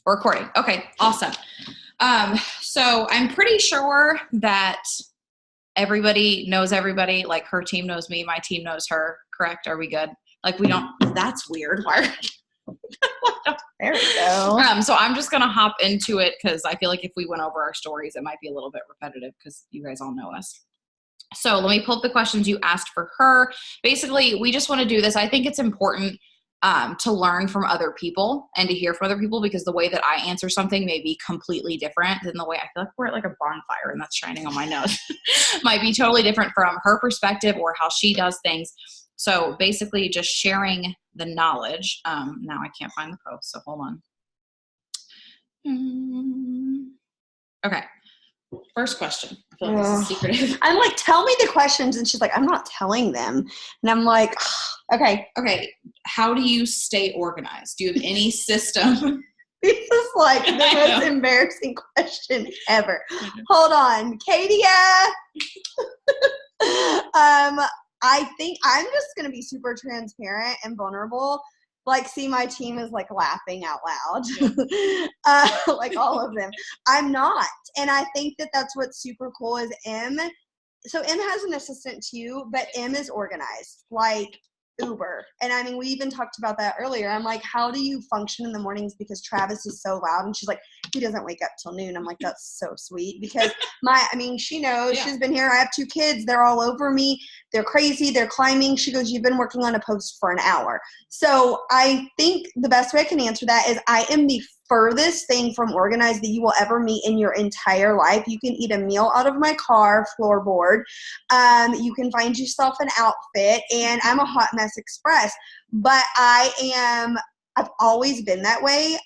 We're recording. Okay, awesome. So I'm pretty sure that everybody knows everybody. Like her team knows me, my team knows her. Correct? Are we good? Like we don't. That's weird. Why? There we go. So I'm just gonna hop into it because I feel like if we went over our stories, it might be a little bit repetitive because you guys all know us. So let me pull up the questions you asked for her. Basically, we just want to do this. I think it's important to learn from other people and to hear from other people because the way that I answer something may be completely different than the way I feel like we're at like a bonfire and that's shining on my nose. Might be totally different from her perspective or how she does things. So basically just sharing the knowledge. Now I can't find the post, so hold on. Okay. First question. I feel like this is secretive. I'm like, tell me the questions. And she's like, I'm not telling them. And I'm like, okay. How do you stay organized? Do you have any system? This is like the most embarrassing question ever. Hold on. Katia. I think I'm just going to be super transparent and vulnerable. Like, see, my team is like laughing out loud, like all of them. I'm not. And I think that that's what's super cool is M. So M has an assistant too, but M is organized, like Uber. And I mean, we even talked about that earlier. I'm like, how do you function in the mornings? Because Travis is so loud. And she's like, he doesn't wake up till noon. I'm like, that's so sweet because she knows she's been here. I have 2 kids. They're all over me. They're crazy. They're climbing. She goes, you've been working on a post for an hour. So I think the best way I can answer that is I am the furthest thing from organized that you will ever meet in your entire life. You can eat a meal out of my car floorboard. You can find yourself an outfit, and I'm a hot mess express. But I've always been that way.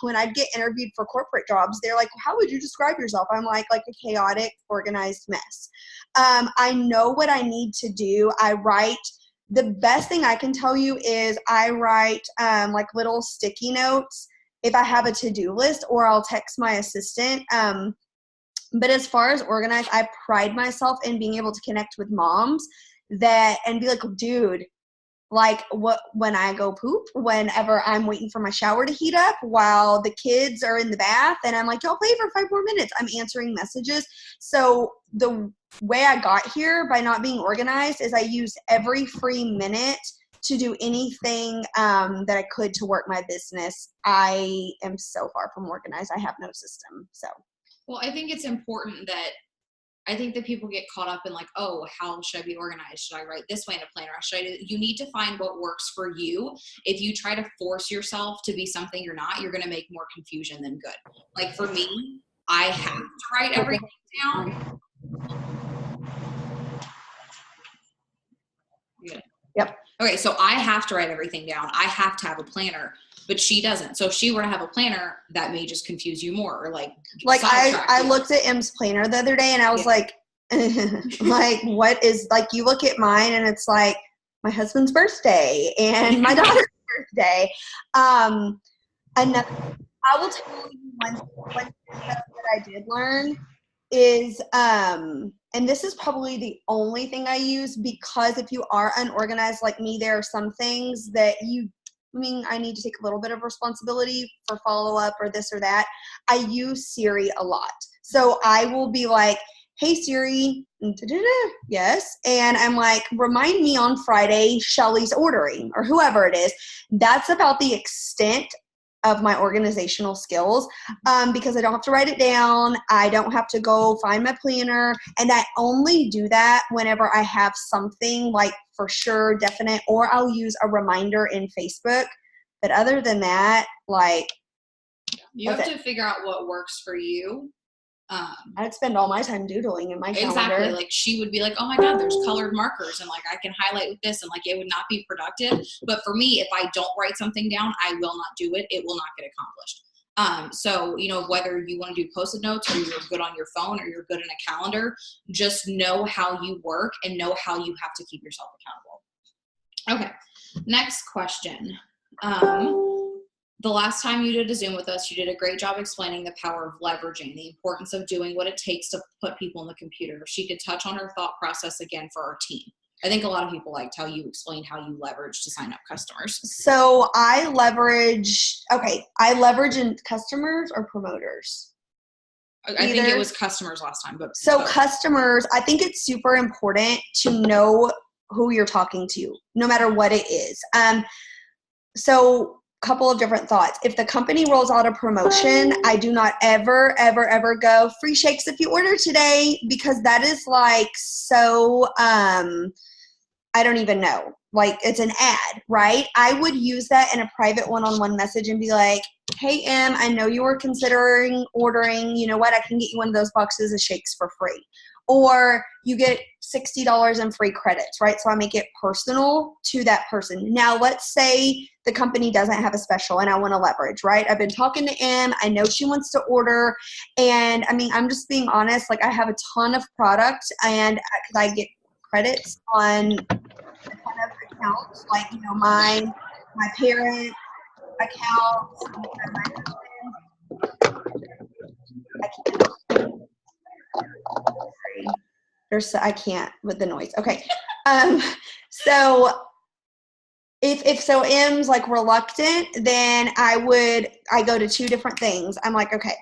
When I get interviewed for corporate jobs, they're like, how would you describe yourself? I'm like a chaotic, organized mess. I know what I need to do. I write. The best thing I can tell you is I write like little sticky notes if I have a to-do list, or I'll text my assistant. But as far as organized, I pride myself in being able to connect with moms and be like, dude, like when I go poop, whenever I'm waiting for my shower to heat up while the kids are in the bath and I'm like, y'all play for 5 more minutes. I'm answering messages. So the way I got here by not being organized is I used every free minute to do anything that I could to work my business. I am so far from organized. I have no system. So. Well, I think it's important that people get caught up in like, oh, how should I be organized? Should I write this way in a planner? You need to find what works for you. If you try to force yourself to be something you're not, you're going to make more confusion than good. Like for me, I have to write everything down. Yep. Okay, so I have to write everything down. I have to have a planner, but she doesn't. So if she were to have a planner, that may just confuse you more, or like I looked at M's planner the other day and I was like, like, what is, like, you look at mine and it's like my husband's birthday and my daughter's birthday. And I will tell you one thing that I did learn is, and this is probably the only thing I use, because if you are unorganized like me, there are some things that I need to take a little bit of responsibility for follow-up or this or that. I use Siri a lot. So I will be like, hey, Siri, yes. And I'm like, remind me on Friday, Shelly's ordering, or whoever it is. That's about the extent of my organizational skills, because I don't have to write it down. I don't have to go find my planner. And I only do that whenever I have something like for sure, definite, or I'll use a reminder in Facebook. But other than that, like, you have to figure out what works for you. I'd spend all my time doodling in my calendar. Exactly. Like she would be like, oh my God, there's colored markers and like I can highlight with this, and like it would not be productive. But for me, if I don't write something down, I will not do it. It will not get accomplished. So, whether you want to do Post-it notes or you're good on your phone or you're good in a calendar, just know how you work and know how you have to keep yourself accountable. Okay. Next question. The last time you did a Zoom with us, you did a great job explaining the power of leveraging, the importance of doing what it takes to put people in the computer. If she could touch on her thought process again for our team. I think a lot of people liked how you explained how you leverage to sign up customers. So I leverage in customers or promoters. I think it was customers last time, but so customers, I think it's super important to know who you're talking to, no matter what it is. So couple of different thoughts. If the company rolls out a promotion, I do not ever, ever, ever go free shakes if you order today, because that is like so, I don't even know. Like, it's an ad, right? I would use that in a private one-on-one message and be like, hey, Em, I know you were considering ordering. You know what? I can get you one of those boxes of shakes for free. Or you get $60 in free credits, right? So I make it personal to that person. Now, let's say the company doesn't have a special and I want to leverage, right? I've been talking to Em. I know she wants to order. And I mean, I'm just being honest. Like, I have a ton of product, and because I get credits on a ton of accounts, like, you know, my parent accounts, and my husband. I can't with the noise. Okay. So if M's like reluctant, then I go to two different things. I'm like, okay,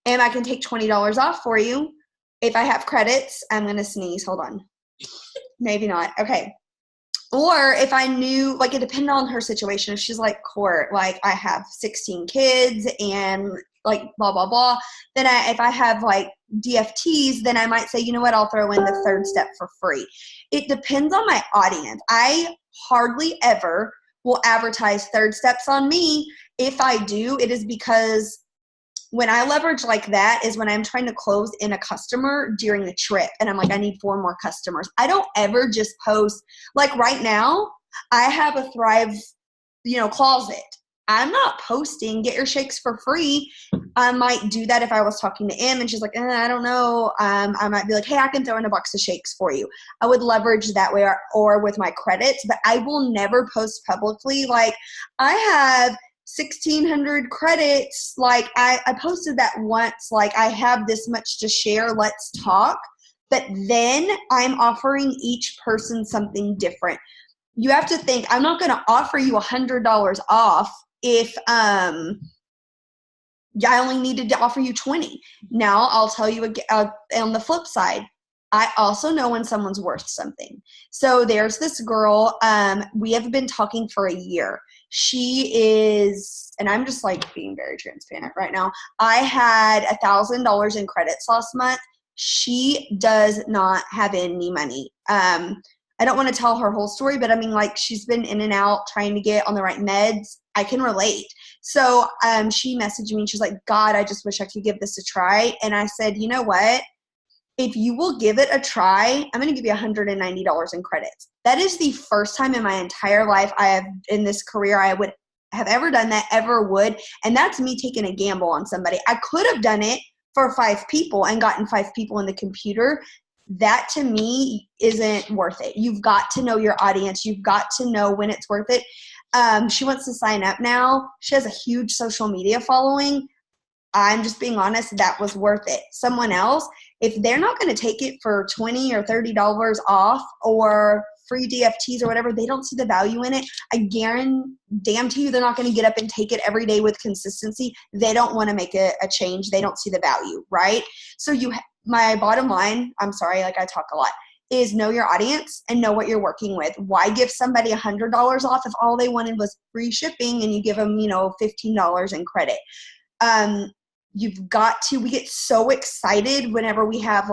Em, I can take $20 off for you. If I have credits, I'm going to sneeze. Hold on. Maybe not. Okay. Or if I knew, like, it depended on her situation. If she's like, Court, like, I have 16 kids and like blah, blah, blah. Then if I have like DFTs, then I might say, you know what, I'll throw in the third step for free. It depends on my audience. I hardly ever will advertise third steps on me. If I do, it is because when I leverage like that is when I'm trying to close in a customer during the trip. And I'm like, I need 4 more customers. I don't ever just post, like right now, I have a Thrive, closet. I'm not posting, get your shakes for free. I might do that if I was talking to Em and she's like, I don't know. I might be like, hey, I can throw in a box of shakes for you. I would leverage that way or with my credits, but I will never post publicly. Like, I have 1,600 credits. Like, I posted that once, like, I have this much to share, let's talk. But then I'm offering each person something different. You have to think, I'm not going to offer you $100 off if I only needed to offer you 20. Now I'll tell you on the flip side, I also know when someone's worth something. So there's this girl, we have been talking for a year. She is, and I'm just like being very transparent right now. I had $1,000 in credits last month. She does not have any money. I don't want to tell her whole story, but I mean, like, she's been in and out trying to get on the right meds. I can relate. So she messaged me and she's like, God, I just wish I could give this a try. And I said, you know what? If you will give it a try, I'm going to give you $190 in credits. That is the first time in my entire life in this career I would have ever done that, ever would. And that's me taking a gamble on somebody. I could have done it for 5 people and gotten 5 people in the computer. That to me isn't worth it. You've got to know your audience. You've got to know when it's worth it. She wants to sign up now. She has a huge social media following. I'm just being honest, that was worth it. Someone else, if they're not going to take it for $20 or $30 off or free DFTs or whatever, they don't see the value in it. I guarantee you they're not going to get up and take it every day with consistency. They don't want to make a change. They don't see the value, right? So my bottom line, I'm sorry, like I talk a lot, is know your audience and know what you're working with. Why give somebody $100 off if all they wanted was free shipping and you give them, $15 in credit? We get so excited whenever we have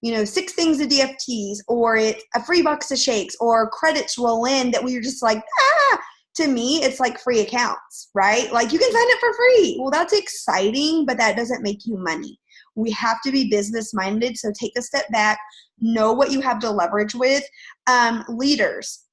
6 things of DFTs or it's a free box of shakes or credits roll in that we're just like, to me, it's like free accounts, right? Like, you can sign up for free. Well, that's exciting, but that doesn't make you money. We have to be business minded. So take a step back, know what you have to leverage with. Leaders.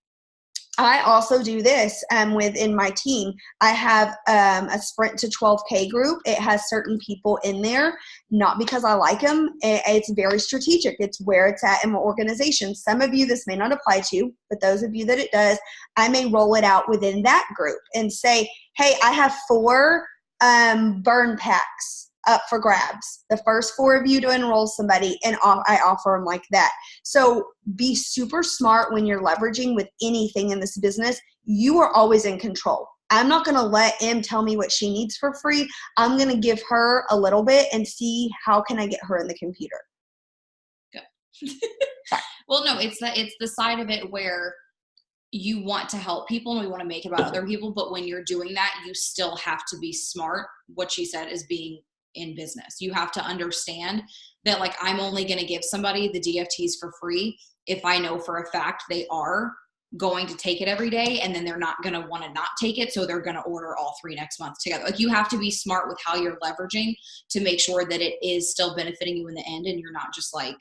I also do this within my team. I have a Sprint to 12K group. It has certain people in there, not because I like them. It's very strategic. It's where it's at in my organization. Some of you, this may not apply to, but those of you that it does, I may roll it out within that group and say, hey, I have 4 burn packs up for grabs. The first 4 of you to enroll somebody, and I offer them like that. So be super smart when you're leveraging with anything in this business. You are always in control. I'm not going to let Em tell me what she needs for free. I'm going to give her a little bit and see how can I get her in the computer. Good. Well, no, it's the side of it where you want to help people and we want to make it about other people. But when you're doing that, you still have to be smart. What she said is being in business. You have to understand that, like, I'm only going to give somebody the DFTs for free if I know for a fact they are going to take it every day, and then they're not going to want to not take it, so they're going to order all 3 next month together. Like, you have to be smart with how you're leveraging to make sure that it is still benefiting you in the end, and you're not just like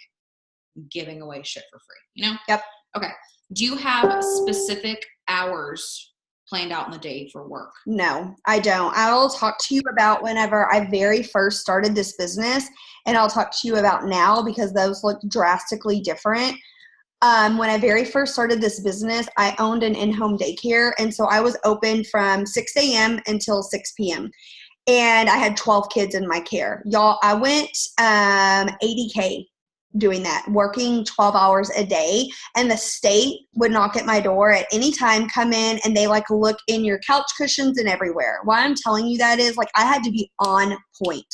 giving away shit for free, you know? Yep. Okay. Do you have specific hours planned out in the day for work? No, I don't. I will talk to you about whenever I very first started this business, and I'll talk to you about now because those look drastically different. When I very first started this business, I owned an in-home daycare, and so I was open from 6 a.m. until 6 p.m. And I had 12 kids in my care. Y'all, I went $80K doing that, working 12 hours a day, and the state would knock at my door at any time, come in, and they like look in your couch cushions and everywhere. Why I'm telling you that is, like, I had to be on point.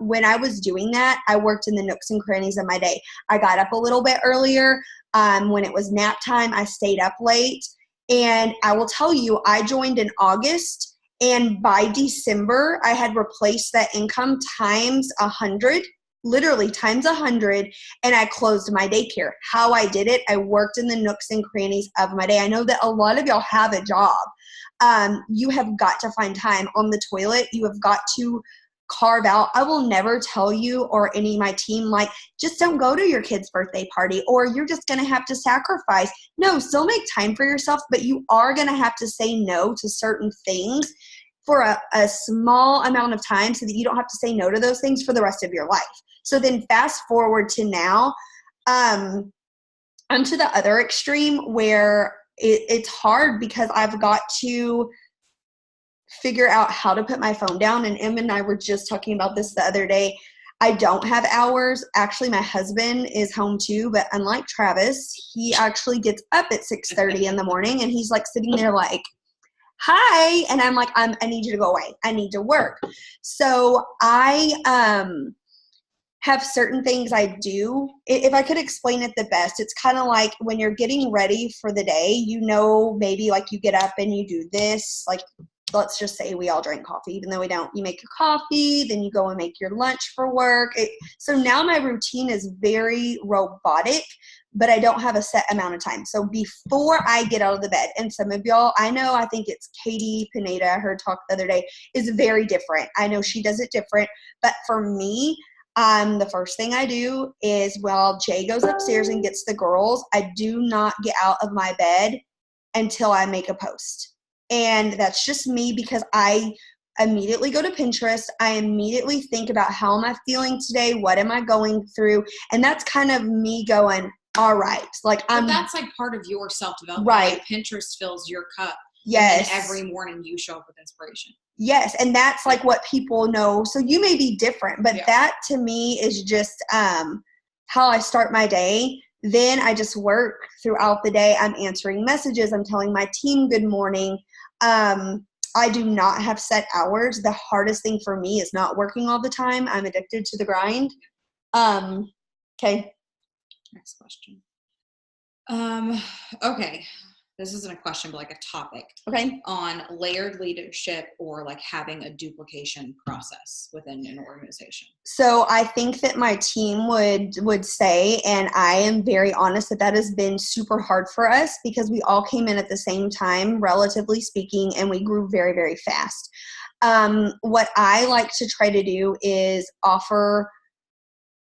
When I was doing that, I worked in the nooks and crannies of my day. I got up a little bit earlier. When it was nap time, I stayed up late. And I will tell you, I joined in August, and by December, I had replaced that income times 100. Literally times 100, and I closed my daycare. How I did it, I worked in the nooks and crannies of my day. I know that a lot of y'all have a job. You have got to find time on the toilet. You have got to carve out. I will never tell you or any of my team, like, just don't go to your kid's birthday party or you're just going to have to sacrifice. No, still make time for yourself, but you are going to have to say no to certain things for a small amount of time so that you don't have to say no to those things for the rest of your life. So then fast forward to now, onto the other extreme where it's hard because I've got to figure out how to put my phone down. And Em and I were just talking about this the other day. I don't have hours. Actually, my husband is home too, but unlike Travis, he actually gets up at 6:30 in the morning, and he's like sitting there like, hi. And I'm like, I need you to go away. I need to work. So I have certain things I do. If I could explain it the best, it's kind of like when you're getting ready for the day, you know, maybe like you get up and you do this, like, let's just say we all drink coffee, even though we don't. You make your coffee, then you go and make your lunch for work. So now my routine is very robotic, but I don't have a set amount of time. So before I get out of the bed, and some of y'all, I know, I think it's Katie Pineda, I heard talk the other day, is very different. I know she does it different, but for me, the first thing I do is while Jay goes upstairs and gets the girls, I do not get out of my bed until I make a post. And that's just me because I immediately go to Pinterest. I immediately think about how am I feeling today? What am I going through? And that's kind of me going, all right. Like, but that's like part of your self-development. Right. Like Pinterest fills your cup. Yes. And every morning you show up with inspiration. Yes. And that's like what people know. So you may be different, but that to me is just how I start my day. Then I just work throughout the day. I'm answering messages. I'm telling my team good morning. I do not have set hours. The hardest thing for me is not working all the time. I'm addicted to the grind. Okay. Next question. Okay. This isn't a question, but like a topic. Okay. On layered leadership or like having a duplication process within an organization. So I think that my team would say, and I am very honest, that has been super hard for us because we all came in at the same time, relatively speaking, and we grew very, very fast. What I like to try to do is offer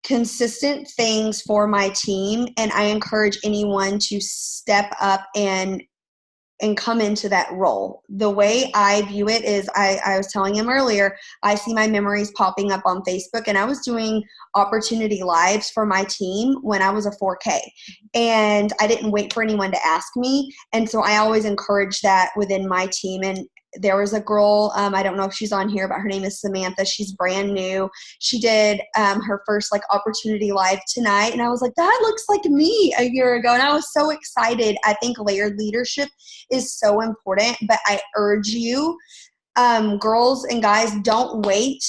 consistent things for my team, and I encourage anyone to step up and come into that role. The way I view it is, I was telling him earlier, I see my memories popping up on Facebook, and I was doing opportunity lives for my team when I was a 4K, and I didn't wait for anyone to ask me, and so I always encourage that within my team. And there was a girl, I don't know if she's on here, but her name is Samantha. She's brand new. She did her first like opportunity live tonight. And I was like, that looks like me a year ago. And I was so excited. I think layered leadership is so important, but I urge you, girls and guys, don't wait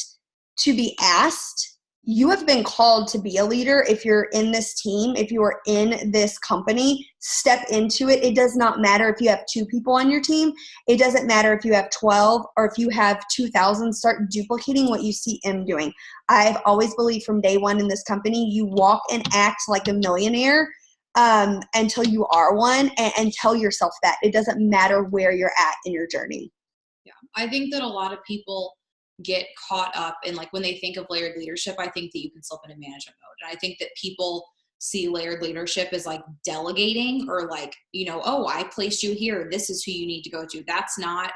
to be asked. You have been called to be a leader. If you're in this team, if you are in this company, step into it. It does not matter if you have 2 people on your team. It doesn't matter if you have 12 or if you have 2,000. Start duplicating what you see M doing. I've always believed from day one in this company, you walk and act like a millionaire until you are one, and tell yourself that. It doesn't matter where you're at in your journey. Yeah, I think that a lot of people get caught up in, like, when they think of layered leadership, I think that you can slip into management mode. And I think that people see layered leadership as like delegating, or like, you know, oh, I placed you here, this is who you need to go to. That's not,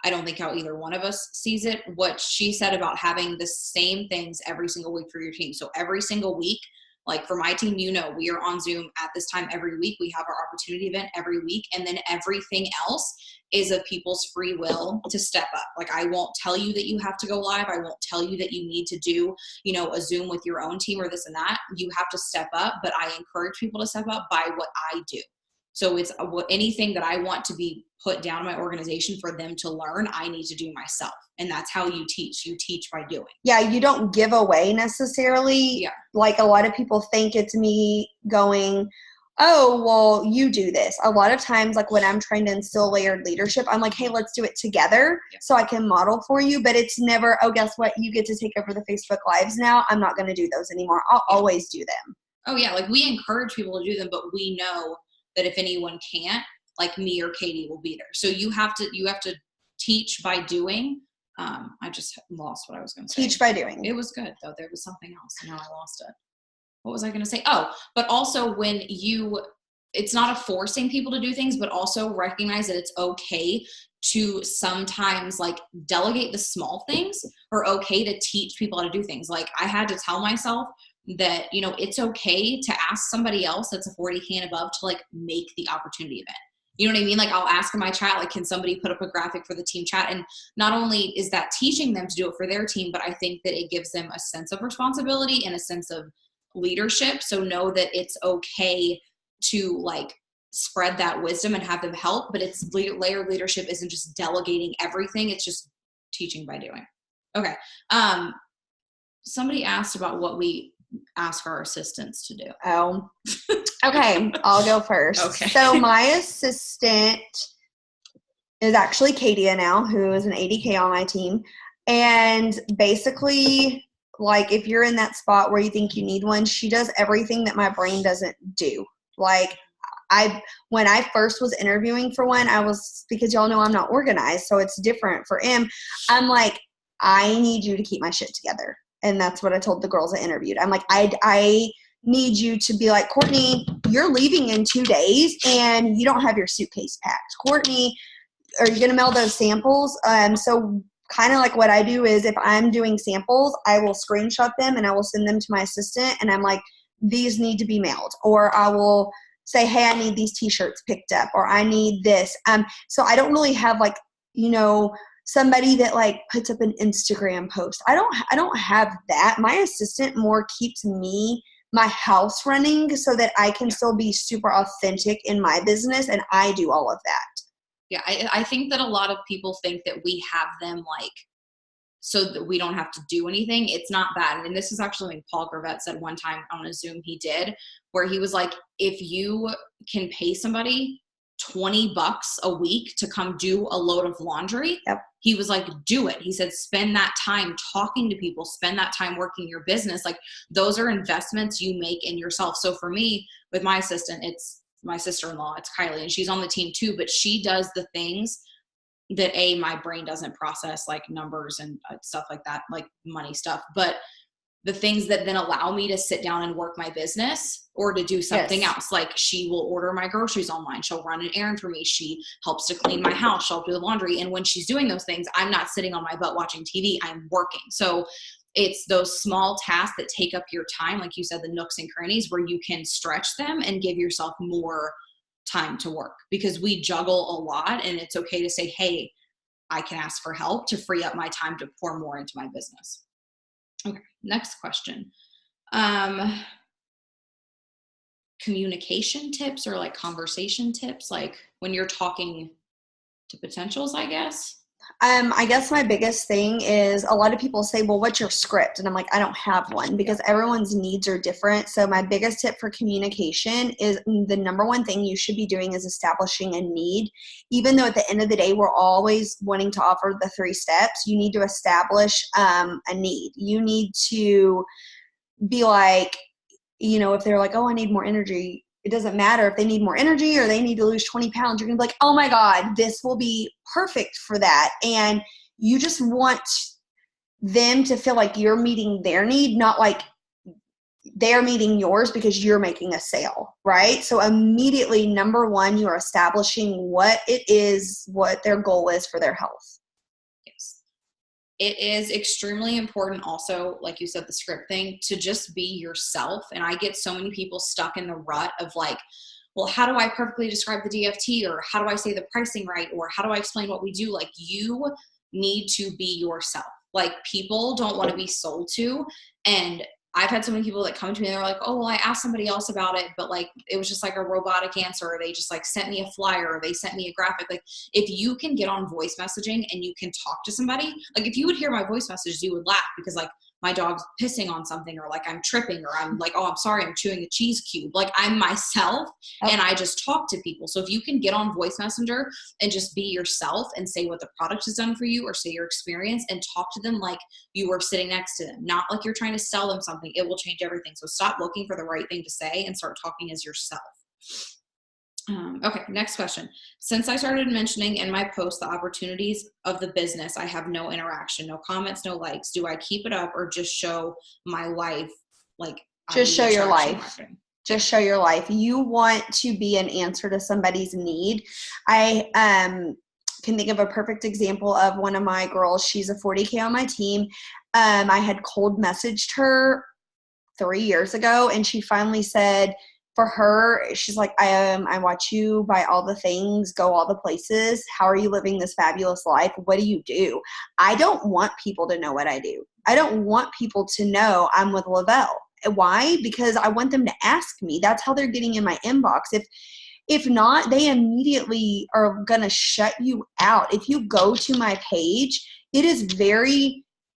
I don't think, how either one of us sees it. What she said about having the same things every single week for your team. So every single week, like for my team, you know, we are on Zoom at this time every week. We have our opportunity event every week. And then everything else is of people's free will to step up. Like, I won't tell you that you have to go live. I won't tell you that you need to do, you know, a Zoom with your own team or this and that. You have to step up, but I encourage people to step up by what I do. So it's anything that I want to be put down in my organization for them to learn, I need to do myself. And that's how you teach. You teach by doing. Yeah, you don't give away necessarily. Yeah. Like, a lot of people think it's me going, oh, well, you do this. A lot of times, like when I'm trying to instill layered leadership, I'm like, hey, let's do it together so I can model for you. But it's never, oh, guess what? You get to take over the Facebook Lives now. I'm not going to do those anymore. I'll always do them. Oh, yeah. Like, we encourage people to do them, but we know that if anyone can't, like, me or Katie will be there. So you have to teach by doing. I just lost what I was going to say. Teach by doing. It was good, though. There was something else. Now I lost it. What was I going to say? Oh, but also it's not a forcing people to do things, but also recognize that it's okay to sometimes like delegate the small things, or okay to teach people how to do things. Like, I had to tell myself that, you know, it's okay to ask somebody else that's a 40K and above to like make the opportunity event. You know what I mean? Like, I'll ask in my chat, like, can somebody put up a graphic for the team chat? And not only is that teaching them to do it for their team, but I think that it gives them a sense of responsibility and a sense of leadership. So know that it's okay to like spread that wisdom and have them help, but it's layered leadership isn't just delegating everything. It's just teaching by doing. Okay. Somebody asked about what we ask our assistants to do. Oh, okay. I'll go first. Okay. So my assistant is actually Katia now, who is an ADK on my team. And basically, like, if you're in that spot where you think you need one, she does everything that my brain doesn't do. Like, when I first was interviewing for one, because y'all know I'm not organized, so it's different for him. I'm like, I need you to keep my shit together. And that's what I told the girls I interviewed. I'm like, I need you to be like, Courtney, you're leaving in 2 days and you don't have your suitcase packed. Courtney, are you going to mail those samples? So kind of like what I do is, if I'm doing samples, I will screenshot them and I will send them to my assistant. And I'm like, these need to be mailed. Or I will say, hey, I need these t-shirts picked up, or I need this. So I don't really have like, you know, somebody that like puts up an Instagram post. I don't have that. My assistant more keeps my house running so that I can still be super authentic in my business, and I do all of that. Yeah, I think that a lot of people think that we have them like so that we don't have to do anything. It's not bad. And this is actually something Paul Gravett said one time on a Zoom he did, where he was like, if you can pay somebody $20 a week to come do a load of laundry, he was like, do it. He said, spend that time talking to people, spend that time working your business. Like, those are investments you make in yourself. So for me, with my assistant, it's my sister-in-law, it's Kylie, and she's on the team too, but she does the things that my brain doesn't process, like numbers and stuff like that, like money stuff. But the things that then allow me to sit down and work my business or to do something else. Like, she will order my groceries online. She'll run an errand for me. She helps to clean my house. She'll do the laundry. And when she's doing those things, I'm not sitting on my butt watching TV. I'm working. So it's those small tasks that take up your time. Like you said, the nooks and crannies where you can stretch them and give yourself more time to work, because we juggle a lot, and it's okay to say, hey, I can ask for help to free up my time to pour more into my business. Okay, next question. Communication tips or like conversation tips, like when you're talking to potentials, I guess. I guess my biggest thing is a lot of people say, well, what's your script? And I'm like, I don't have one because everyone's needs are different. So my biggest tip for communication is the number one thing you should be doing is establishing a need. Even though at the end of the day, we're always wanting to offer the 3 steps, you need to establish a need. You need to be like, if they're like, oh, I need more energy, it doesn't matter if they need more energy or they need to lose 20 pounds. You're going to be like, oh my God, this will be perfect for that. And you just want them to feel like you're meeting their need, not like they're meeting yours because you're making a sale, right? So immediately, number one, you are establishing what it is, what their goal is for their health. It is extremely important also, like you said, the script thing, to just be yourself. And I get so many people stuck in the rut of like, well, how do I perfectly describe the DFT, or how do I say the pricing right, or how do I explain what we do? Like, you need to be yourself. Like, people don't want to be sold to. And I've had so many people that come to me and they're like, oh, well, I asked somebody else about it, but like, it was just like a robotic answer, or they just like sent me a flyer, or they sent me a graphic. Like, if you can get on voice messaging and you can talk to somebody, like if you would hear my voice messages, you would laugh because like my dog's pissing on something, or like I'm tripping, or I'm like, oh, I'm sorry, I'm chewing a cheese cube. Like, I'm myself and I just talk to people. So if you can get on voice messenger and just be yourself and say what the product has done for you, or say your experience, and talk to them like you are sitting next to them, not like you're trying to sell them something, it will change everything. So stop looking for the right thing to say and start talking as yourself. Okay, next question. Since I started mentioning in my post the opportunities of the business, I have no interaction, no comments, no likes. Do I keep it up or just show my life? Like, just show your life. Marketing? Just show your life. You want to be an answer to somebody's need. I can think of a perfect example of one of my girls. She's a 40K on my team. I had cold messaged her 3 years ago, and she finally said, for her, she's like, I watch you buy all the things, go all the places. How are you living this fabulous life? What do you do? I don't want people to know what I do. I don't want people to know I'm with Lavelle. Why? Because I want them to ask me. That's how they're getting in my inbox. If not, they immediately are going to shut you out. If you go to my page, it is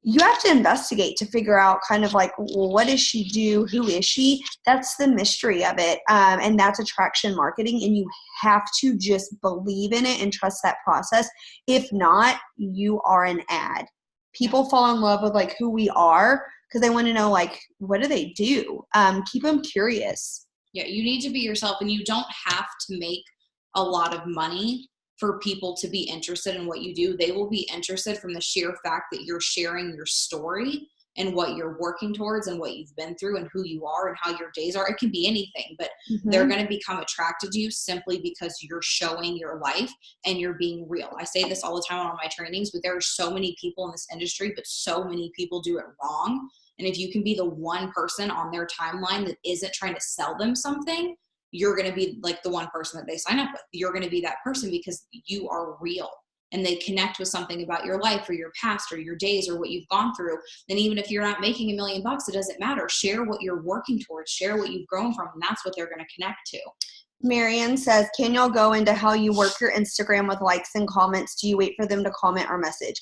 you have to investigate to figure out kind of like, well, what does she do? Who is she? That's the mystery of it. And that's attraction marketing. And you have to just believe in it and trust that process. If not, you are an ad. People fall in love with like who we are because they want to know like, what do they do? Keep them curious. Yeah, you need to be yourself, and you don't have to make a lot of money for people to be interested in what you do. They will be interested from the sheer fact that you're sharing your story and what you're working towards and what you've been through and who you are and how your days are. It can be anything, but they're going to become attracted to you simply because you're showing your life and you're being real. I say this all the time on my trainings, but there are so many people in this industry, but so many people do it wrong. And if you can be the one person on their timeline that isn't trying to sell them something, you're going to be like the one person that they sign up with. You're going to be that person because you are real and they connect with something about your life or your past or your days or what you've gone through. And even if you're not making $1 million, it doesn't matter. Share what you're working towards, share what you've grown from, and that's what they're going to connect to. Marianne says, can y'all go into how you work your Instagram with likes and comments? Do you wait for them to comment or message?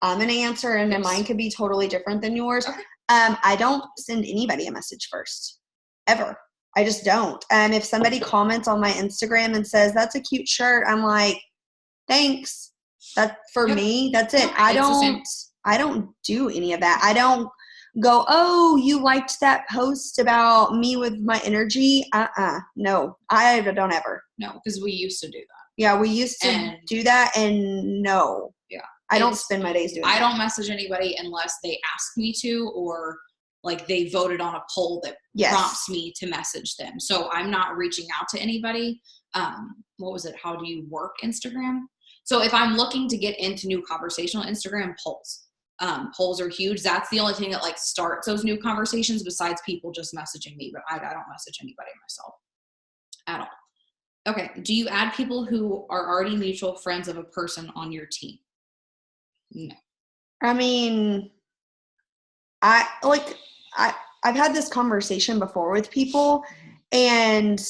I'm going to answer, and mine could be totally different than yours. Okay. I don't send anybody a message first, ever. I just don't. If somebody comments on my Instagram and says, that's a cute shirt, I'm like, thanks. That for me, that's it. I don't do any of that. I don't go, oh, you liked that post about me with my energy. No, I don't ever. No, because we used to do that. Yeah, we used to do that, and no. Yeah. I don't spend my days doing that. I don't message anybody unless they ask me to, or like they voted on a poll that prompts me to message them. So I'm not reaching out to anybody. What was it? How do you work Instagram? So if I'm looking to get into new conversational Instagram, polls. Polls are huge. That's the only thing that like starts those new conversations besides people just messaging me, but I don't message anybody myself at all. Okay. Do you add people who are already mutual friends of a person on your team? No. I mean, I like I've had this conversation before with people, and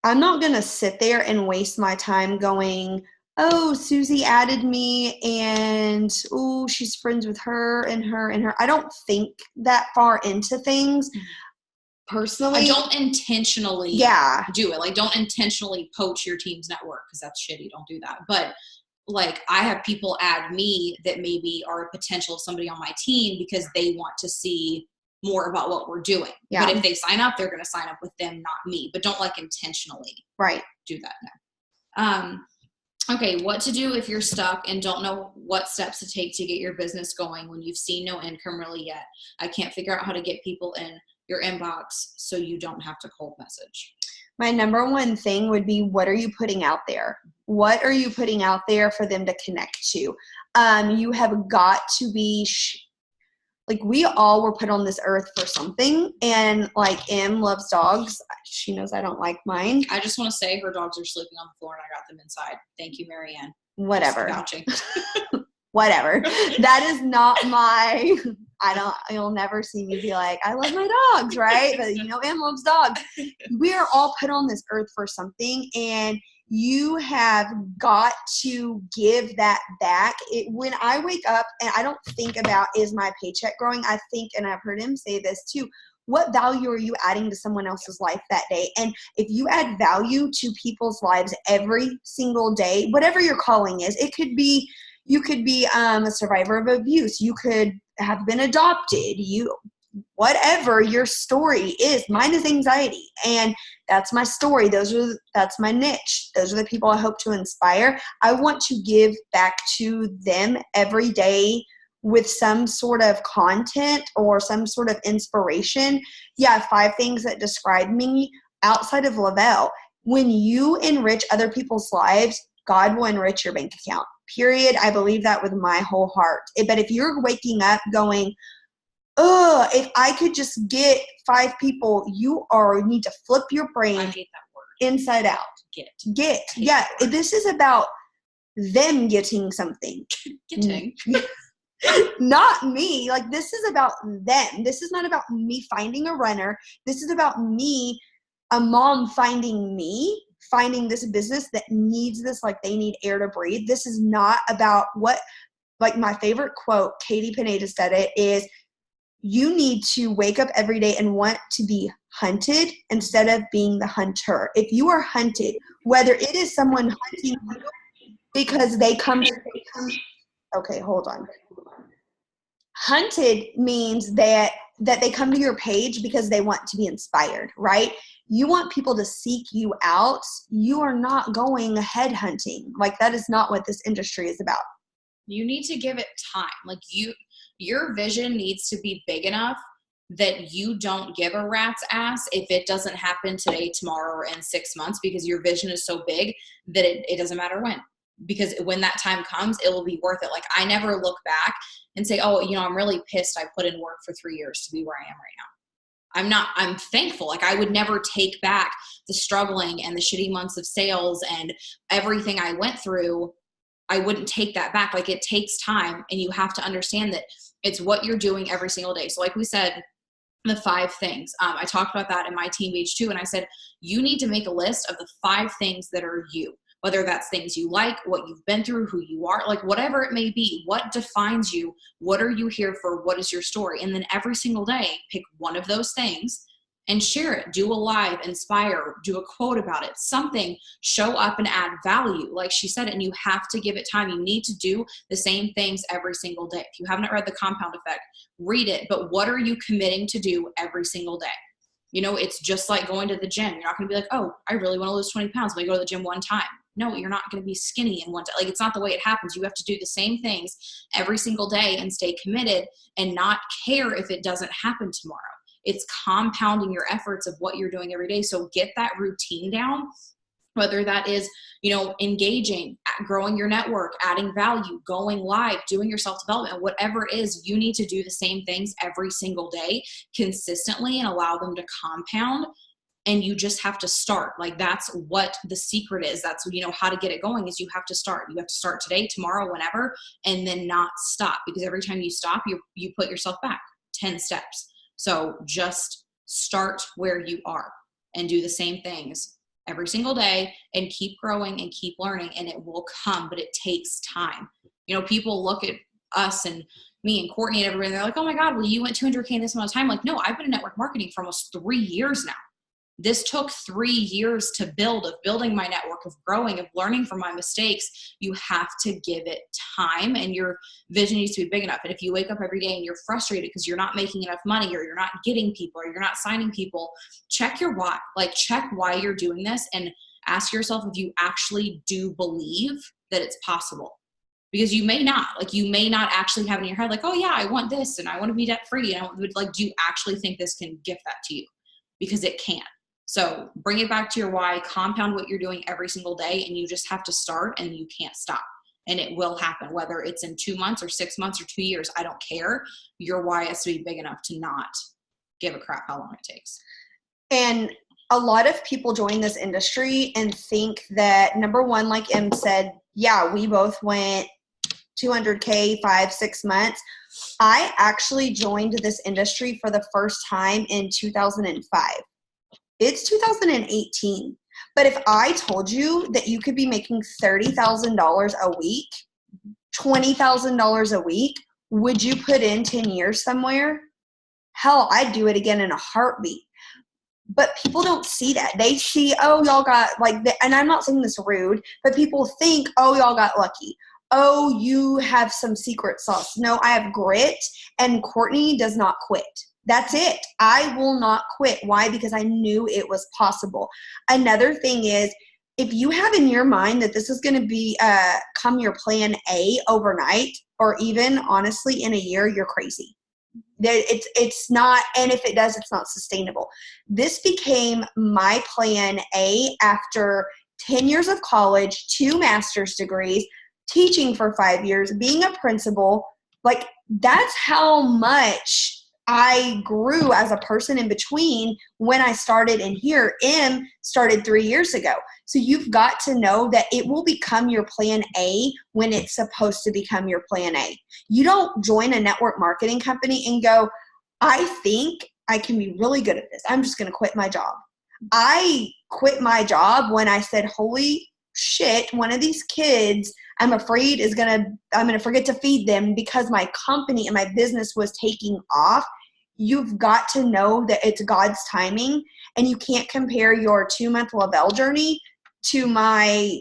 I'm not going to sit there and waste my time going, oh, Susie added me and oh, she's friends with her and her and her. I don't think that far into things personally. I don't intentionally do it. Like, don't intentionally poach your team's network because that's shitty. Don't do that. But like, I have people add me that maybe are a potential somebody on my team because they want to see more about what we're doing. Yeah. But if they sign up, they're going to sign up with them, not me. But don't like intentionally do that. No. Okay, what to do if you're stuck and don't know what steps to take to get your business going when you've seen no income really yet. I can't figure out how to get people in your inbox so you don't have to cold message. My number one thing would be, what are you putting out there? What are you putting out there for them to connect to? You have got to be like, we all were put on this earth for something, and like, Em loves dogs. She knows I don't like mine. I just want to say her dogs are sleeping on the floor and I got them inside. Thank you, Marianne. Whatever. Vouching. Whatever. That is not my, you'll never see me be like, I love my dogs, right? But Em loves dogs. We are all put on this earth for something, and you have got to give that back. When I wake up and I don't think about, is my paycheck growing? I think, and I've heard him say this too, what value are you adding to someone else's life that day? And if you add value to people's lives every single day, whatever your calling is, it could be, you could be a survivor of abuse. You could have been adopted. Whatever your story is. Mine is anxiety, and that's my story. That's my niche. Those are the people I hope to inspire. I want to give back to them every day with some sort of content or some sort of inspiration. Yeah, 5 things that describe me outside of Lavelle. When you enrich other people's lives, God will enrich your bank account. Period. I believe that with my whole heart. But if you're waking up going, oh, if I could just get 5 people, you need to flip your brain. I hate that word. Inside out. Get. Yeah. This is about them getting something. Getting. Not me. Like, this is about them. This is not about me finding a runner. This is about me, a mom, finding this business that needs this, like they need air to breathe. This is not about like my favorite quote, Katie Pineda said it, is, you need to wake up every day and want to be hunted instead of being the hunter. If you are hunted, whether it is someone hunting because they come to, okay, hold on. Hunted means that they come to your page because they want to be inspired, right? You want people to seek you out. You are not going head hunting. Like, that is not what this industry is about. You need to give it time. Like, your vision needs to be big enough that you don't give a rat's ass if it doesn't happen today, tomorrow, or in 6 months, because your vision is so big that it doesn't matter when. Because when that time comes, it will be worth it. Like, I never look back and say, oh, I'm really pissed I put in work for 3 years to be where I am right now. I'm thankful. Like, I would never take back the struggling and the shitty months of sales and everything I went through. I wouldn't take that back. Like, it takes time, and you have to understand that it's what you're doing every single day. So like we said, the 5 things, I talked about that in my team page too. And I said, you need to make a list of the 5 things that are you, whether that's things you like, what you've been through, who you are, like whatever it may be, what defines you, what are you here for, what is your story? And then every single day, pick one of those things and share it. Do a live, inspire, do a quote about it, something, show up and add value. Like she said, and you have to give it time. You need to do the same things every single day. If you haven't read The Compound Effect, read it. But what are you committing to do every single day? It's just like going to the gym. You're not going to be like, oh, I really want to lose 20 pounds. Let me go to the gym one time. No, you're not going to be skinny in one time. Like, it's not the way it happens. You have to do the same things every single day and stay committed and not care if it doesn't happen tomorrow. It's compounding your efforts of what you're doing every day. So get that routine down, whether that is, engaging, growing your network, adding value, going live, doing your self-development, whatever it is, you need to do the same things every single day consistently and allow them to compound. and you just have to start. Like, that's what the secret is. That's, you know, how to get it going is you have to start. You have to start today, tomorrow, whenever, and then not stop, because every time you stop, you put yourself back 10 steps. So just start where you are and do the same things every single day and keep growing and keep learning, and it will come, but it takes time. You know, people look at us and me and Courtney and everybody, they're like, oh my God, well, you went 200K in this amount of time. Like, no, I've been in network marketing for almost 3 years now. This took 3 years to build, of building my network, of growing, of learning from my mistakes. You have to give it time, and your vision needs to be big enough. And if you wake up every day and you're frustrated because you're not making enough money, or you're not getting people, or you're not signing people, check your why. Like, check why you're doing this and ask yourself if you actually do believe that it's possible. Because you may not actually have it in your head, like, oh yeah, I want this and I want to be debt free. And like, do you actually think this can gift that to you? Because it can. So bring it back to your why, compound what you're doing every single day, and you just have to start, and you can't stop. And it will happen, whether it's in 2 months or 6 months or 2 years, I don't care. Your why has to be big enough to not give a crap how long it takes. And a lot of people join this industry and think that, number one, like Em said, yeah, we both went 200K, 5-6 months. I actually joined this industry for the first time in 2005. It's 2018. But if I told you that you could be making $30,000 a week, $20,000 a week, would you put in 10 years somewhere? Hell, I'd do it again in a heartbeat. But people don't see that. They see, oh, y'all got like, and I'm not saying this rude, but people think, oh, y'all got lucky. Oh, you have some secret sauce. No, I have grit, and Courtney does not quit. That's it. I will not quit. Why? Because I knew it was possible. Another thing is, if you have in your mind that this is going to be come your plan A overnight, or even honestly in a year, you're crazy. It's not, and if it does, it's not sustainable. This became my plan A after 10 years of college, 2 master's degrees, teaching for 5 years, being a principal. Like, that's how much I grew as a person in between when I started in here. Em started 3 years ago. So you've got to know that it will become your plan A when it's supposed to become your plan A. You don't join a network marketing company and go, I think I can be really good at this. I'm just going to quit my job. I quit my job when I said, holy shit, one of these kids I'm afraid I'm going to forget to feed them because my company and my business was taking off. You've got to know that it's God's timing, and you can't compare your 2-month Lavelle journey to my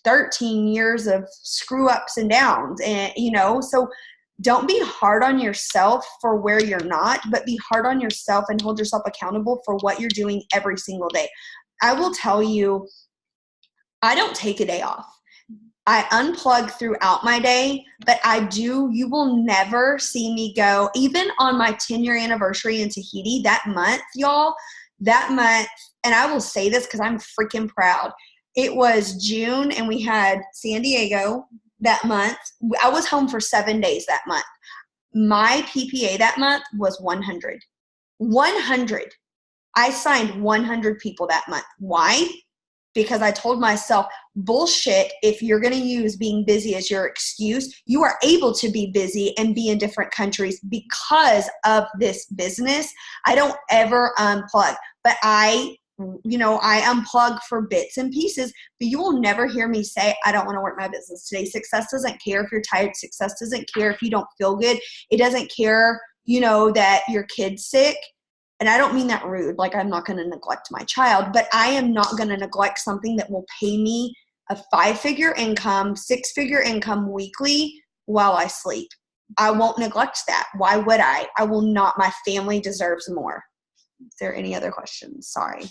13 years of screw ups and downs. And, so don't be hard on yourself for where you're not, but be hard on yourself and hold yourself accountable for what you're doing every single day. I will tell you, I don't take a day off. I unplug throughout my day, but you will never see me go, even on my 10-year anniversary in Tahiti, that month, and I will say this because I'm freaking proud. It was June, and we had San Diego that month. I was home for 7 days that month. My PPA that month was 100. 100. I signed 100 people that month. Why? Because I told myself, bullshit, if you're going to use being busy as your excuse, you are able to be busy and be in different countries because of this business. I don't ever unplug, but I unplug for bits and pieces, but you will never hear me say, I don't want to work my business today. Success doesn't care if you're tired. Success doesn't care if you don't feel good. It doesn't care, that your kid's sick. And I don't mean that rude, like I'm not going to neglect my child, but I am not going to neglect something that will pay me a 5-figure income, 6-figure income weekly while I sleep. I won't neglect that. Why would I? I will not. My family deserves more. Is there any other questions? Sorry.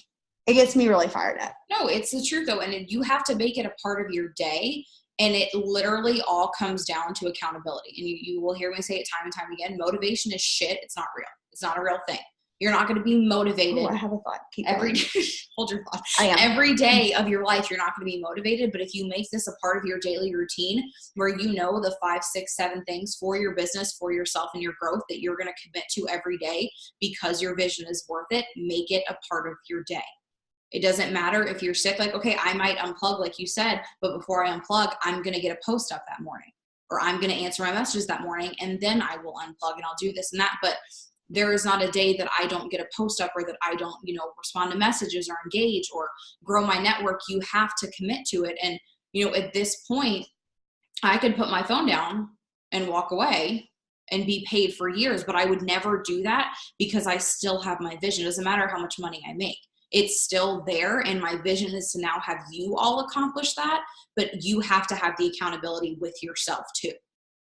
It gets me really fired up. No, it's the truth though. And you have to make it a part of your day. And it literally all comes down to accountability. And you will hear me say it time and time again. Motivation is shit. It's not real. It's not a real thing. You're not going to be motivated. Oh, I have a thought. Keep every going. day. Hold your thought. I am. Every day of your life, you're not going to be motivated. But if you make this a part of your daily routine where you know the 5, 6, 7 things for your business, for yourself and your growth that you're going to commit to every day because your vision is worth it, make it a part of your day. It doesn't matter if you're sick, like, okay, I might unplug, like you said, but before I unplug, I'm going to get a post up that morning, or I'm going to answer my messages that morning, and then I will unplug and I'll do this and that. But there is not a day that I don't get a post up or that I don't, respond to messages or engage or grow my network. You have to commit to it. And, at this point, I could put my phone down and walk away and be paid for years, but I would never do that because I still have my vision. It doesn't matter how much money I make. It's still there, and my vision is to now have you all accomplish that, but you have to have the accountability with yourself too.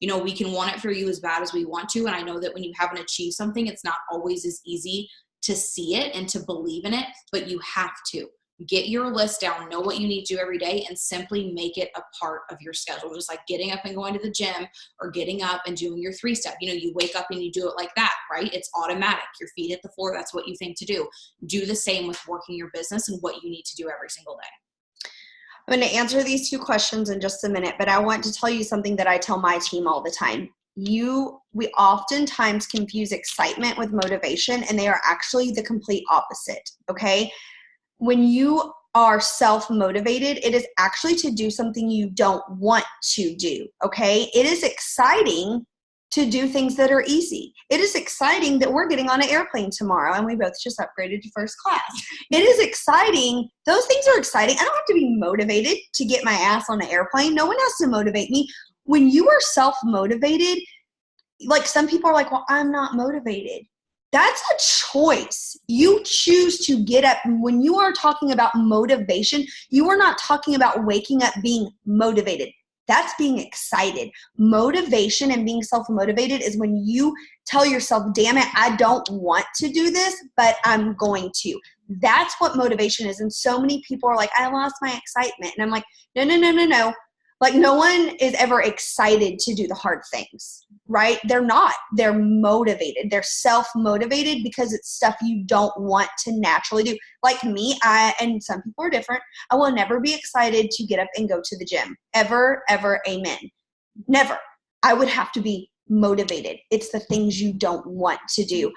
We can want it for you as bad as we want to, and I know that when you haven't achieved something, it's not always as easy to see it and to believe in it, but you have to. Get your list down, know what you need to do every day, and simply make it a part of your schedule. Just like getting up and going to the gym, or getting up and doing your 3-step. You wake up and you do it like that, right? It's automatic. Your feet hit the floor. That's what you think to do. Do the same with working your business and what you need to do every single day. I'm going to answer these 2 questions in just a minute, but I want to tell you something that I tell my team all the time. We oftentimes confuse excitement with motivation, and they are actually the complete opposite, okay? When you are self-motivated, it is actually to do something you don't want to do, okay? It is exciting to do things that are easy. It is exciting that we're getting on an airplane tomorrow and we both just upgraded to first class. It is exciting. Those things are exciting. I don't have to be motivated to get my ass on an airplane. No one has to motivate me. When you are self-motivated, like some people are like, well, I'm not motivated. That's a choice. You choose to get up. When you are talking about motivation, you are not talking about waking up being motivated. That's being excited. Motivation and being self-motivated is when you tell yourself, damn it, I don't want to do this, but I'm going to. That's what motivation is. And so many people are like, I lost my excitement. And I'm like, no. Like, no one is ever excited to do the hard things, right? They're not. They're motivated. They're self-motivated because it's stuff you don't want to naturally do. Like me, and some people are different. I will never be excited to get up and go to the gym. Ever, ever, amen. Never. I would have to be motivated. It's the things you don't want to do.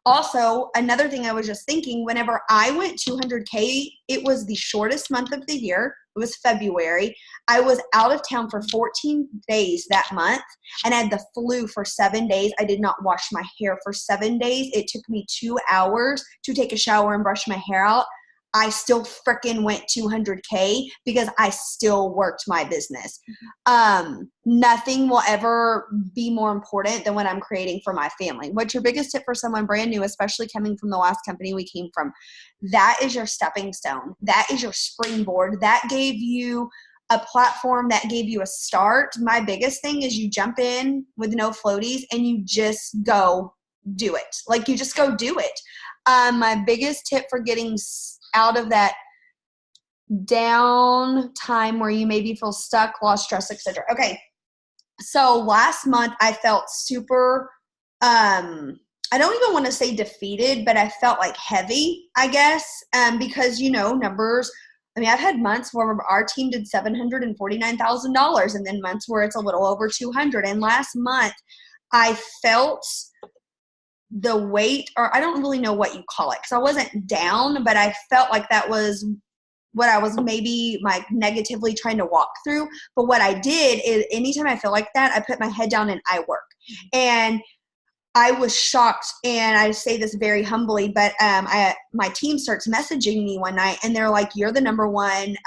Also, another thing I was just thinking, whenever I went 200K, it was the shortest month of the year. It was February. I was out of town for 14 days that month and I had the flu for 7 days. I did not wash my hair for 7 days. It took me 2 hours to take a shower and brush my hair out. I still freaking went 200K because I still worked my business. Nothing will ever be more important than what I'm creating for my family. What's your biggest tip for someone brand new, especially coming from the last company we came from? That is your stepping stone. That is your springboard. That gave you a platform, that gave you a start. My biggest thing is you jump in with no floaties and you just go do it. Like, you just go do it. My biggest tip for getting out of that down time where you maybe feel stuck, lost, stress, etc. Okay. So last month I felt super, I don't even want to say defeated, but I felt like heavy, I guess, because, numbers. I mean, I've had months where our team did $749,000 and then months where it's a little over 200. And last month I felt the weight, or I don't really know what you call it, because I wasn't down, but I felt like that was what I was maybe negatively trying to walk through. But what I did is anytime I feel like that, I put my head down and I work. And I was shocked, and I say this very humbly, but my team starts messaging me one night and they're like, you're the number one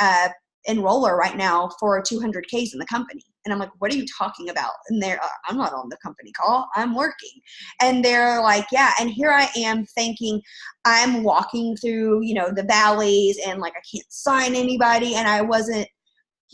enroller right now for 200Ks in the company. And I'm like, what are you talking about? And they're, I'm not on the company call, I'm working. And they're like, yeah. And here I am thinking I'm walking through, the valleys and like, I can't sign anybody. And I wasn't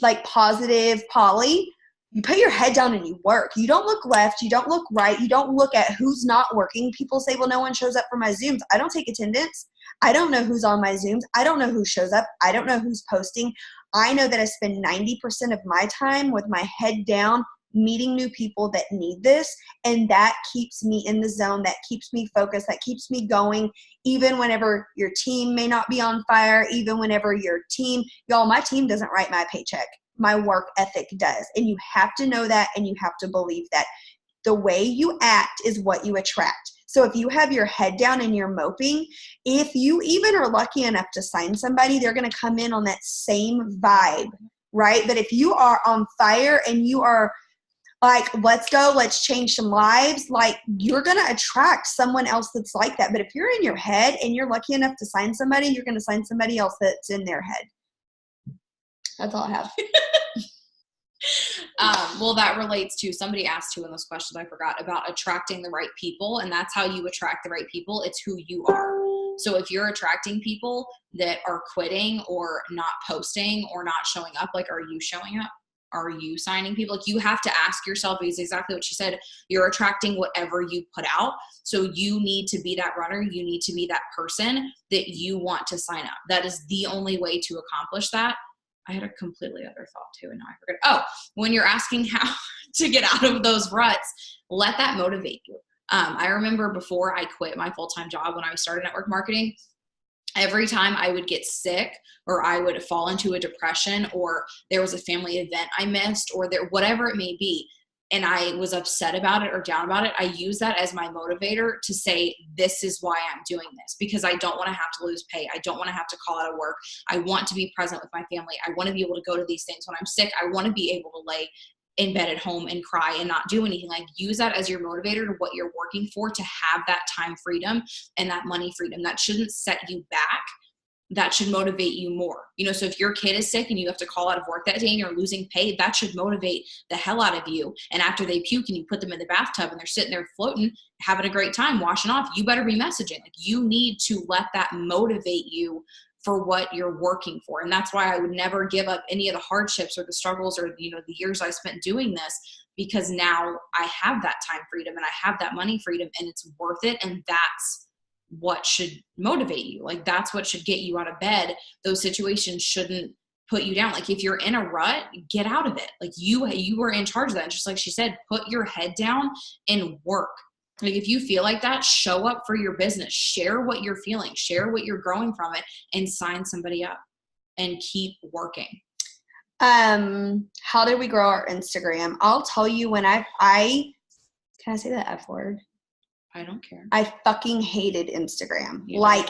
like positive Polly. You put your head down and you work. You don't look left. You don't look right. You don't look at who's not working. People say, well, no one shows up for my Zooms. I don't take attendance. I don't know who's on my Zooms. I don't know who shows up. I don't know who's posting. I know that I spend 90% of my time with my head down meeting new people that need this. And that keeps me in the zone. That keeps me focused. That keeps me going. Even whenever your team may not be on fire, even whenever your team, y'all, my team doesn't write my paycheck. My work ethic does. And you have to know that, and you have to believe that. The way you act is what you attract. So if you have your head down and you're moping, if you even are lucky enough to sign somebody, they're going to come in on that same vibe, right? But if you are on fire and you are like, let's go, let's change some lives, like, you're going to attract someone else that's like that. But if you're in your head and you're lucky enough to sign somebody, you're going to sign somebody else that's in their head. That's all I have. Well, that relates to, somebody asked too in those questions, I forgot, about attracting the right people. And that's how you attract the right people. It's who you are. So if you're attracting people that are quitting or not posting or not showing up, like, are you showing up? Are you signing people? Like, you have to ask yourself, is exactly what she said. You're attracting whatever you put out. So you need to be that runner. You need to be that person that you want to sign up. That is the only way to accomplish that. I had a completely other thought too, and now I forget. Oh, when you're asking how to get out of those ruts, let that motivate you. I remember before I quit my full-time job when I started network marketing, every time I would get sick or I would fall into a depression or there was a family event I missed or whatever it may be, and I was upset about it or down about it, I use that as my motivator to say, this is why I'm doing this, because I don't want to have to lose pay. I don't want to have to call out of work. I want to be present with my family. I want to be able to go to these things when I'm sick. I want to be able to lay in bed at home and cry and not do anything. Like, use that as your motivator to what you're working for, to have that time freedom and that money freedom. That shouldn't set you back. That should motivate you more. You know, so if your kid is sick and you have to call out of work that day and you're losing pay, that should motivate the hell out of you. And after they puke and you put them in the bathtub and they're sitting there floating, having a great time, washing off, you better be messaging. Like, you need to let that motivate you for what you're working for. And that's why I would never give up any of the hardships or the struggles or, you know, the years I spent doing this, because now I have that time freedom and I have that money freedom and it's worth it. And that's what should motivate you. Like, that's what should get you out of bed. Those situations shouldn't put you down. Like, if you're in a rut, get out of it. Like, you were in charge of that. And just like she said, put your head down and work. Like, if you feel like that, show up for your business, share what you're feeling, share what you're growing from it, and sign somebody up and keep working. How did we grow our Instagram? I'll tell you, when I can I say the F word? I don't care. I fucking hated Instagram. You like,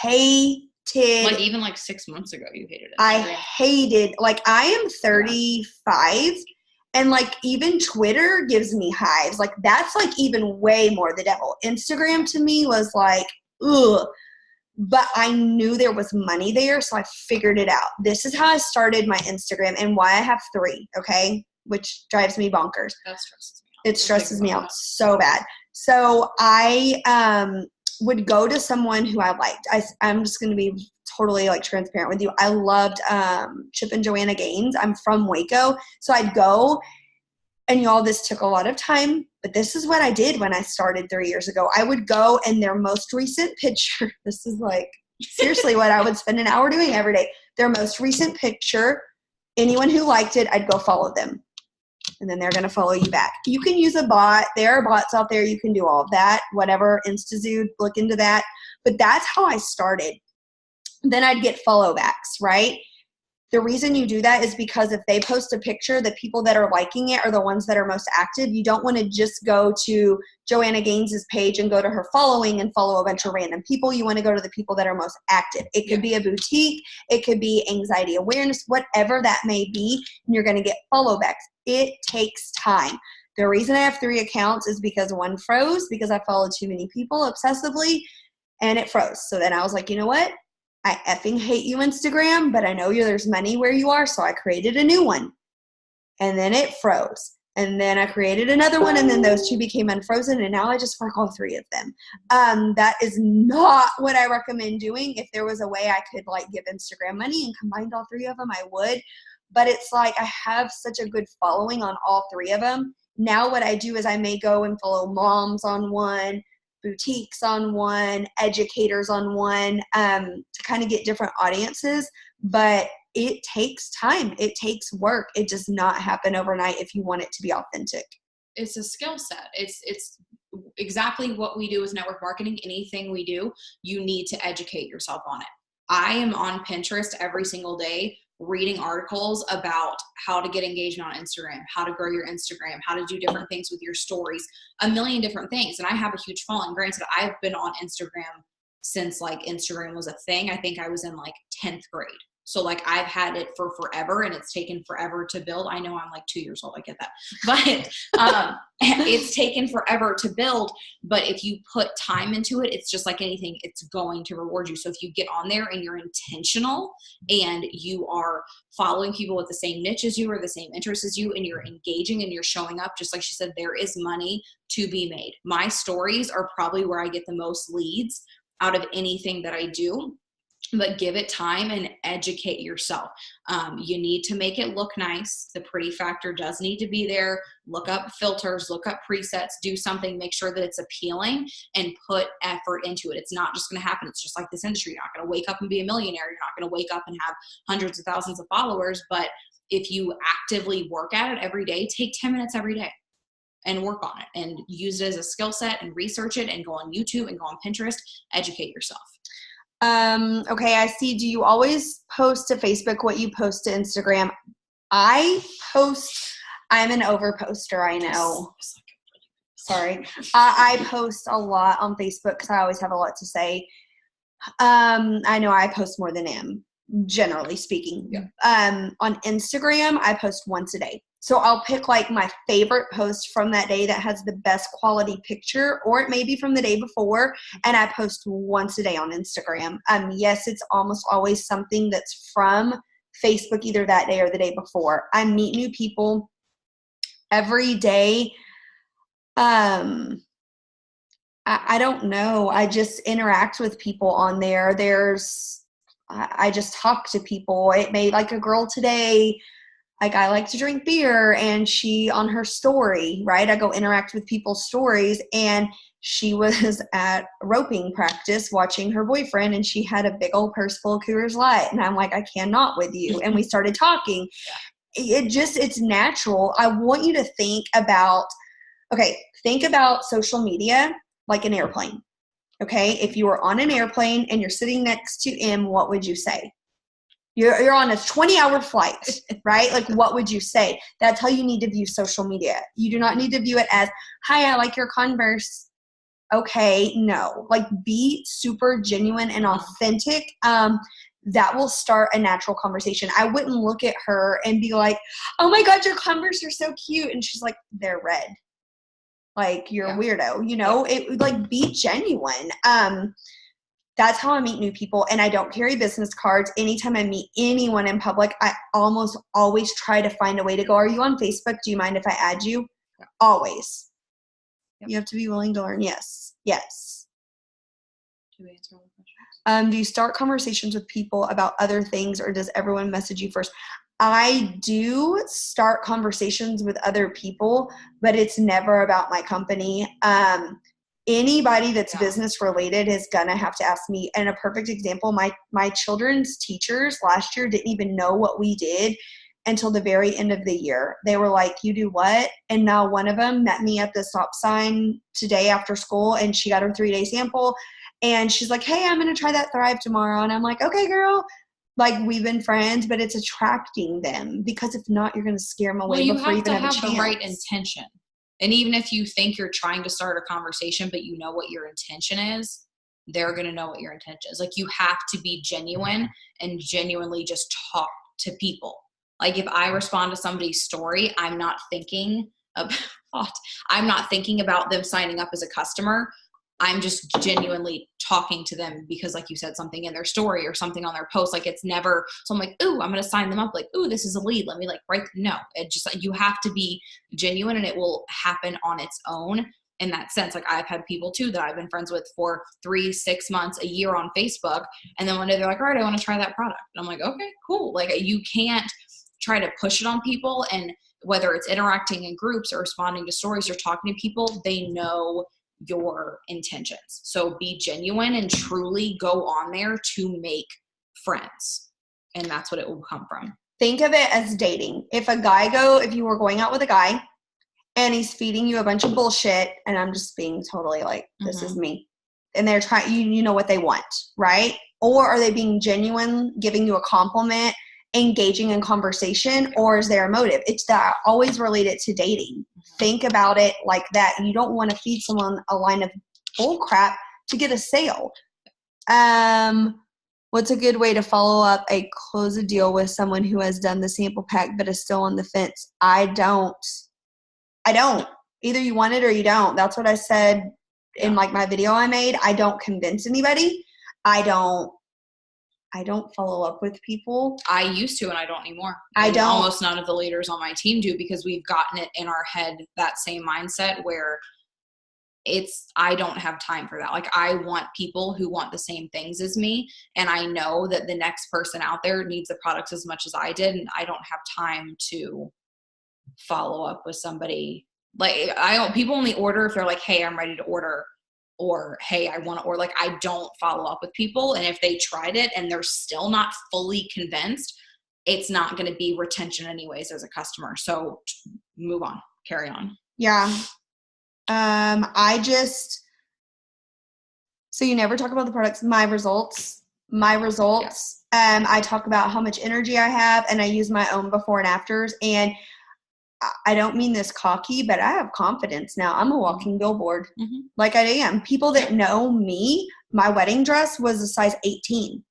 hated. Like, even like 6 months ago, you hated Instagram. I hated, like, I am 35 and like, even Twitter gives me hives. Like, that's like even way more the devil. Instagram to me was like, ugh. But I knew there was money there, so I figured it out. This is how I started my Instagram and why I have 3, okay? Which drives me bonkers. That stresses me out. It stresses me out so bad. So I would go to someone who I liked. I'm just going to be totally like transparent with you. I loved Chip and Joanna Gaines. I'm from Waco. So I'd go, and y'all, this took a lot of time, but this is what I did when I started 3 years ago. I would go, and their most recent picture, this is like seriously what I would spend an hour doing every day. Their most recent picture, anyone who liked it, I'd go follow them. And then they're going to follow you back. You can use a bot. There are bots out there. You can do all of that, whatever. InstaZoo, look into that. But that's how I started. Then I'd get follow backs, right? The reason you do that is because if they post a picture, the people that are liking it are the ones that are most active. You don't want to just go to Joanna Gaines's page and go to her following and follow a bunch of random people. You want to go to the people that are most active. It could be a boutique. It could be anxiety awareness, whatever that may be, and you're going to get follow backs. It takes time. The reason I have 3 accounts is because one froze because I followed too many people obsessively, and it froze. So then I was like, you know what? I effing hate you, Instagram, but I know there's money where you are, so I created a new one. And then it froze. And then I created another one, and then those 2 became unfrozen, and now I just work all 3 of them. That is not what I recommend doing. If there was a way I could like give Instagram money and combined all 3 of them, I would. But it's like I have such a good following on all 3 of them. Now what I do is I may go and follow moms on one, boutiques on one, educators on one, to kind of get different audiences. But it takes time. It takes work. It does not happen overnight if you want it to be authentic. It's a skill set. It's exactly what we do with network marketing. Anything we do, you need to educate yourself on it. I am on Pinterest every single day reading articles about how to get engagement on Instagram, how to grow your Instagram, how to do different things with your stories, a million different things. And I have a huge following. Granted, I've been on Instagram since like Instagram was a thing. I think I was in like 10th grade. So like I've had it for forever, and it's taken forever to build. I know I'm like 2 years old. I get that. But it's taken forever to build. But if you put time into it, it's just like anything, it's going to reward you. So if you get on there and you're intentional and you are following people with the same niche as you or the same interests as you, and you're engaging and you're showing up, just like she said, there is money to be made. My stories are probably where I get the most leads out of anything that I do. But give it time and educate yourself. You need to make it look nice. The pretty factor does need to be there. Look up filters, look up presets, do something, make sure that it's appealing, and put effort into it. It's not just going to happen. It's just like this industry. You're not going to wake up and be a millionaire. You're not going to wake up and have hundreds of thousands of followers. But if you actively work at it every day, take 10 minutes every day and work on it and use it as a skill set and research it and go on YouTube and go on Pinterest, educate yourself. Okay, I see. Do you always post to Facebook what you post to Instagram? I'm an overposter, I know. Sorry. I post a lot on Facebook because I always have a lot to say. I know I post more than him, generally speaking. Yeah. On Instagram, I post once a day. So I'll pick like my favorite post from that day that has the best quality picture, or it may be from the day before, and I post once a day on Instagram. Yes, it's almost always something that's from Facebook either that day or the day before. I meet new people every day. I don't know. I just interact with people on there. I just talk to people. It may, like a girl today, like I like to drink beer, and she on her story, right? I go interact with people's stories, and she was at roping practice watching her boyfriend, and she had a big old purse full of Coors Light. And I'm like, I cannot with you. And we started talking. It's natural. I want you to think about social media like an airplane. Okay. If you were on an airplane and you're sitting next to him, what would you say? You're on a 20-hour flight, right? Like, what would you say? That's how you need to view social media. You do not need to view it as, hi, I like your Converse. Okay, no. Like, be super genuine and authentic. That will start a natural conversation. I wouldn't look at her and be like, oh my God, your Converse are so cute. And she's like, they're red. Like, you're a weirdo, you know? It like, be genuine. That's how I meet new people, and I don't carry business cards. Anytime I meet anyone in public, I almost always try to find a way to go, are you on Facebook? Do you mind if I add you? Yeah. Always. Yep. You have to be willing to learn. Yes. Yes. Do we answer all the questions? Do you start conversations with people about other things, or does everyone message you first? I do start conversations with other people, but it's never about my company. Anybody that's business related is gonna have to ask me. And a perfect example, my children's teachers last year didn't even know what we did until the very end of the year. They were like, you do what? And now one of them met me at the stop sign today after school, and she got her 3-day sample, and she's like, hey, I'm gonna try that Thrive tomorrow. And I'm like, okay, girl. Like, we've been friends, but it's attracting them, because if not, you're gonna scare them away before you even have a chance. You have to have the right intention. And even if you think you're trying to start a conversation, but you know what your intention is, they're going to know what your intention is. Like, you have to be genuine and genuinely just talk to people. Like, if I respond to somebody's story, I'm not thinking about them signing up as a customer. I'm just genuinely talking to them because, like you said, something in their story or something on their post, like, it's never, so I'm like, ooh, I'm going to sign them up. Like, ooh, this is a lead. Let me no, it just, you have to be genuine, and it will happen on its own in that sense. Like, I've had people too that I've been friends with for 3, 6 months, a year on Facebook. And then one day they're like, all right, I want to try that product. And I'm like, okay, cool. Like, you can't try to push it on people. And whether it's interacting in groups or responding to stories or talking to people, they know your intentions. So be genuine and truly go on there to make friends and that's what it will come from. Think of it as dating. If you were going out with a guy and he's feeding you a bunch of bullshit, and I'm just being totally like, this is me, and they're trying, you know what they want, right? Or are they being genuine, giving you a compliment, engaging in conversation, or is there a motive? It's that always related to dating. Think about it like that. You don't want to feed someone a line of bull crap to get a sale. What's a good way to follow up close a deal with someone who has done the sample pack but is still on the fence? I don't. Either you want it or you don't. That's what I said in like my video I made. I don't convince anybody. I don't follow up with people. I used to, and I don't anymore. I don't. Almost none of the leaders on my team do, because we've gotten it in our head, that same mindset where I don't have time for that. Like, I want people who want the same things as me. And I know that the next person out there needs the products as much as I did. And I don't have time to follow up with somebody. Like, people only order if they're like, hey, I'm ready to order, or hey, I want to order. Like, I don't follow up with people. And if they tried it and they're still not fully convinced, it's not going to be retention anyways as a customer. So move on, carry on. Yeah. So you never talk about the products, my results. Yeah. I talk about how much energy I have, and I use my own before and afters. And I don't mean this cocky, but I have confidence now. I'm a walking billboard. Like I am. People that know me, my wedding dress was a size 18.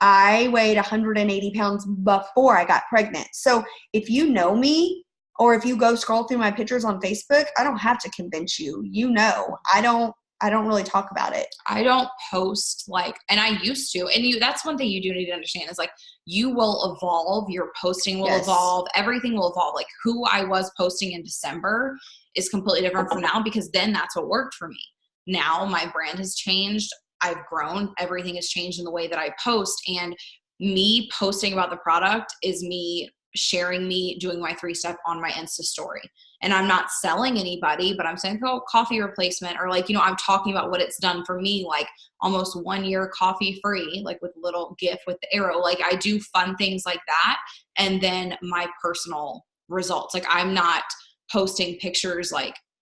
I weighed 180 pounds before I got pregnant. So if you know me, or if you go scroll through my pictures on Facebook, I don't have to convince you. You know, I don't really talk about it. I don't post and I used to. And that's one thing you do need to understand is you will evolve. Your posting will evolve. Everything will evolve. Like, who I was posting in December is completely different from now, because then that's what worked for me. Now my brand has changed. I've grown. Everything has changed in the way that I post. And me posting about the product is me sharing me doing my 3-step on my Insta story. And I'm not selling anybody, but I'm saying, coffee replacement, or I'm talking about what it's done for me, like almost 1 year coffee free, like with a little GIF with the arrow. Like, I do fun things like that. And then my personal results. Like, I'm not posting pictures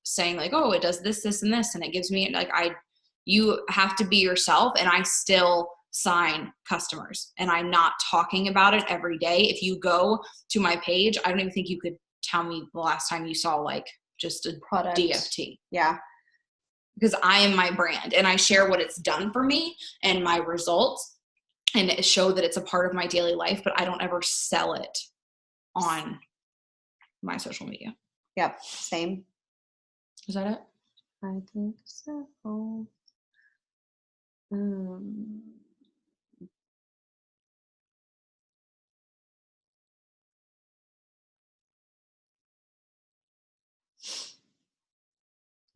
saying oh, it does this, this, and this, and it gives me you have to be yourself. And I still sign customers, and I'm not talking about it every day. If you go to my page, I don't even think you could tell me the last time you saw just a product DFT. Yeah. Because I am my brand, and I share what it's done for me and my results, and show that it's a part of my daily life, but I don't ever sell it on my social media. Yep. Same. Is that it? I think so.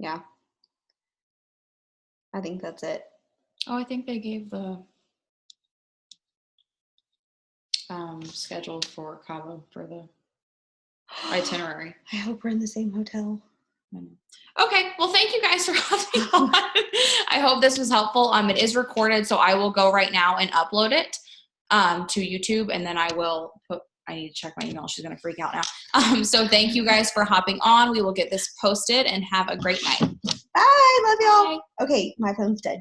Yeah. I think that's it. Oh, I think they gave the schedule for Cabo for the itinerary. I hope we're in the same hotel. Okay. Well, thank you guys for having on. I hope this was helpful. It is recorded, so I will go right now and upload it to YouTube, and then I need to check my email. She's going to freak out now. So thank you guys for hopping on. We will get this posted, and have a great night. Bye. Love y'all. Bye. Okay. My phone's dead.